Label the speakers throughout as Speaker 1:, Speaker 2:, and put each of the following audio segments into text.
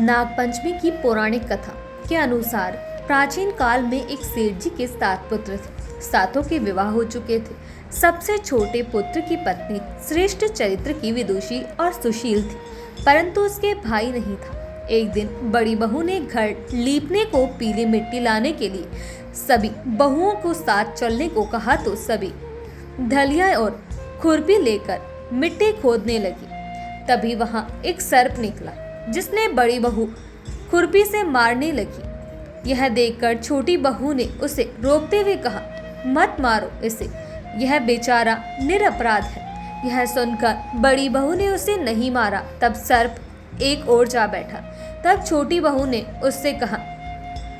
Speaker 1: नागपंचमी की पौराणिक कथा के अनुसार प्राचीन काल में एक सेठ जी के 7 पुत्र थे। सातों के विवाह हो चुके थे। सबसे छोटे पुत्र की पत्नी श्रेष्ठ चरित्र की विदुषी और सुशील थी, परंतु उसके भाई नहीं था। एक दिन बड़ी बहू ने घर लीपने को पीली मिट्टी लाने के लिए सभी बहुओं को साथ चलने को कहा तो सभी ढलिया और खुरपी लेकर मिट्टी खोदने लगी। तभी वहां एक सर्प निकला, जिसने बड़ी बहू खुरपी से मारने लगी। यह देखकर छोटी बहू ने उसे रोकते हुए कहा, मत मारो इसे, यह बेचारा निरपराध है। यह सुनकर बड़ी बहू ने उसे नहीं मारा। तब सर्प एक ओर जा बैठा। तब छोटी बहू ने उससे कहा,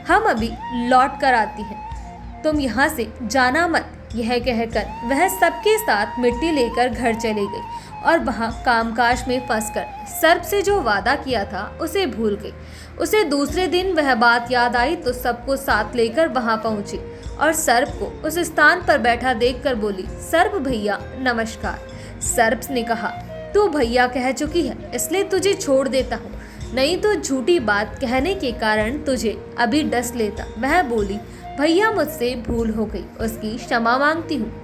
Speaker 1: हम अभी लौट कर आती हैं, तुम यहाँ से जाना मत। यह कहकर वह सबके साथ मिट्टी लेकर घर चली गई और वहाँ कामकाज में फंसकर सर्प से जो वादा किया था उसे भूल गई। उसे दूसरे दिन वह बात याद आई तो सबको साथ लेकर वहाँ पहुंची और सर्प को उस स्थान पर बैठा देखकर बोली, सर्प भैया नमस्कार। सर्प ने कहा, तू भैया कह चुकी है इसलिए तुझे छोड़ देता हूँ, नहीं तो झूठी बात कहने के कारण तुझे अभी डस लेता। वह बोली, भैया मुझसे भूल हो गई, उसकी क्षमा मांगती हूँ।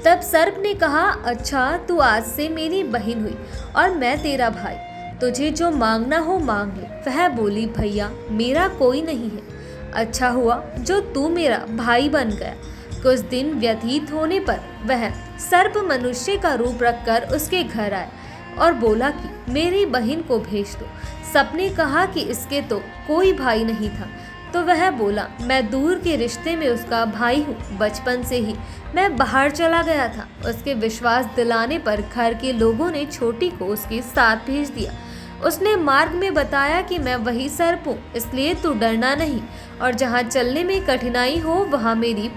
Speaker 1: तब सर्प ने कहा, अच्छा तू आज से मेरी बहन हुई और मैं तेरा भाई, तुझे जो मांगना हो मांग ले। वह बोली, भैया मेरा कोई नहीं है, अच्छा हुआ जो तू मेरा भाई बन गया। कुछ दिन व्यतीत होने पर वह सर्प मनुष्य का रूप रखकर उसके घर आया और बोला कि मेरी बहन को भेज दो। सबने कहा कि इसके तो कोई भाई नहीं था, तो वह बोला, मैं दूर के रिश्ते में उसका भाई हूँ, बचपन से ही मैं बाहर चला गया था। उसके विश्वास दिलाने पर घर के लोगों ने छोटी को उसके साथ भेज दिया। उसने मार्ग में बताया कि मैं वही सर्प हूँ, इसलिए तू डरना नहीं और जहाँ चलने में कठिनाई हो वहाँ मेरी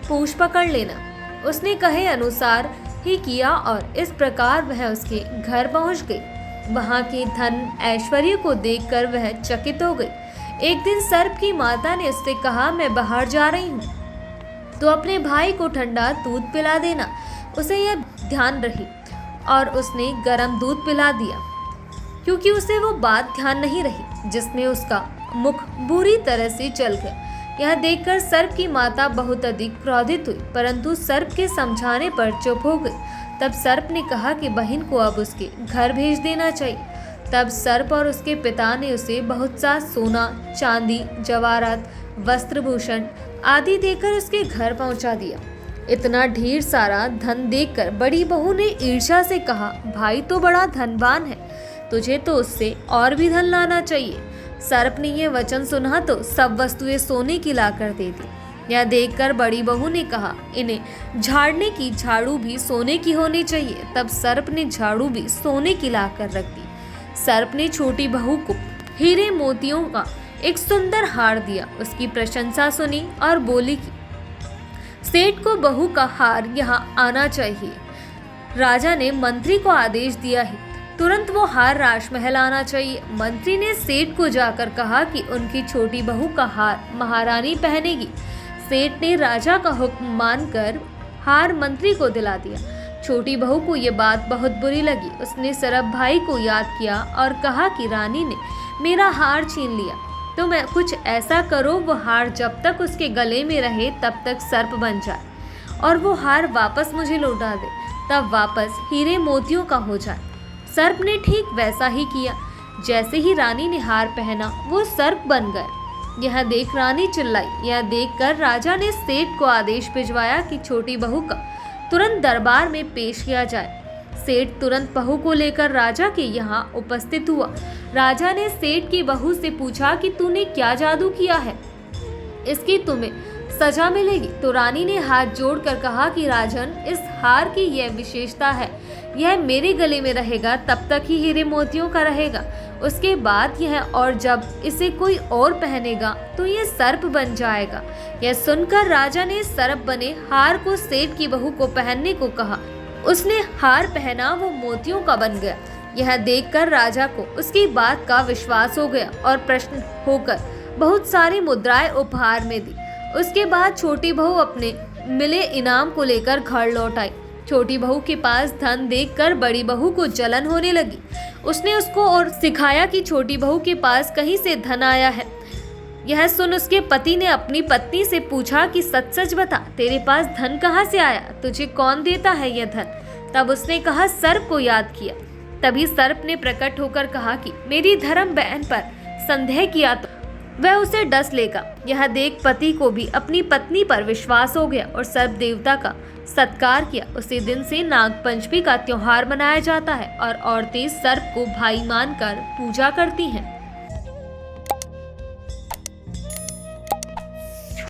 Speaker 1: पूंछ पकड़ लेना। उसने कहे अनुसार ही किया और इस प्रकार वह उसके घर पहुँच गई। वहाँ के धन ऐश्वर्य को देखकर वह चकित हो गई। एक दिन सर्प की माता ने उससे कहा, मैं बाहर जा रही हूँ, तो अपने भाई को ठंडा दूध पिला देना। उसे यह ध्यान रही और उसने गर्म दूध पिला दिया, क्योंकि उसे वो बात ध्यान नहीं रही जिसमें उसका मुख बुरी तरह से जल गया। यह देखकर सर्प की माता बहुत अधिक क्रोधित हुई, परंतु सर्प के समझाने पर चुप हो गई। तब सर्प ने कहा कि बहन को अब उसके घर भेज देना चाहिए। तब सर्प और उसके पिता ने उसे बहुत सा सोना, चांदी, जवाहरात, वस्त्रभूषण आदि देकर उसके घर पहुंचा दिया। इतना ढेर सारा धन देखकर बड़ी बहू ने ईर्ष्या से कहा, भाई तो बड़ा धनवान है, तुझे तो उससे और भी धन लाना चाहिए। सर्प ने यह वचन सुना तो सब वस्तुएं सोने की लाकर दे दी। यह देखकर बड़ी बहू ने कहा, इन्हें झाड़ने की झाड़ू भी सोने की होनी चाहिए। तब सर्प ने झाड़ू भी सोने की लाकर रख दी। सर्प ने छोटी बहू को हीरे मोतियों का एक सुंदर हार दिया। उसकी प्रशंसा सुनी और बोली कि सेठ को बहू का हार यहाँ आना चाहिए। राजा ने मंत्री को आदेश दिया है, तुरंत वो हार राजमहल आना चाहिए। मंत्री ने सेठ को जाकर कहा कि उनकी छोटी बहू का हार महारानी पहनेगी। सेठ ने राजा का हुक्म मानकर हार मंत्री को दिला दिया। छोटी बहू को ये बात बहुत बुरी लगी। उसने सरप भाई को याद किया और कहा कि रानी ने मेरा हार छीन लिया, तो मैं कुछ ऐसा करो वो हार जब तक उसके गले में रहे तब तक सर्प बन जाए और वो हार वापस मुझे लौटा दे, तब वापस हीरे मोतियों का हो जाए। सर्प ने ठीक वैसा ही किया। जैसे ही रानी ने हार पहना वो सर्प बन गया। यह देख रानी चिल्लाई। यह देखकर राजा ने सेठ को आदेश भिजवाया कि छोटी बहू का तुरंत दरबार में पेश किया जाए। सेठ तुरंत बहू को लेकर राजा के यहाँ उपस्थित हुआ। राजा ने सेठ की बहू से पूछा कि तूने क्या जादू किया है, इसकी तुम्हें सजा मिलेगी। तो रानी ने हाथ जोड़कर कहा कि राजन, इस हार की यह विशेषता है, यह मेरे गले में रहेगा तब तक ही हीरे मोतियों का रहेगा, उसके बाद यह और जब इसे कोई और पहनेगा तो यह सर्प बन जाएगा। यह सुनकर राजा ने सर्प बने हार को सेठ की बहू को पहनने को कहा। उसने हार पहना, वो मोतियों का बन गया। यह देखकर राजा को उसकी बात का विश्वास हो गया और प्रसन्न होकर बहुत सारी मुद्राएं उपहार में दी। उसके बाद छोटी बहू अपने मिले इनाम को लेकर घर लौट आई। छोटी बहू के पास धन देखकर बड़ी बहू को जलन होने लगी। उसने उसको और सिखाया कि छोटी बहू के पास कहीं से धन आया है। यह सुन उसके पति ने अपनी पत्नी से पूछा कि सच सच बता, तेरे पास धन कहाँ से आया, तुझे कौन देता है यह धन? तब उसने कहा, सर्प को याद किया। तभी सर्प ने प्रकट होकर कहा कि मेरी धर्म बहन पर संदेह किया तो वह उसे डस लेगा। यह देख पति को भी अपनी पत्नी पर विश्वास हो गया और सर्प देवता का सत्कार किया। उसी दिन से नागपंचमी का त्योहार मनाया जाता है और औरतें सर्प को भाई मानकर पूजा करती हैं।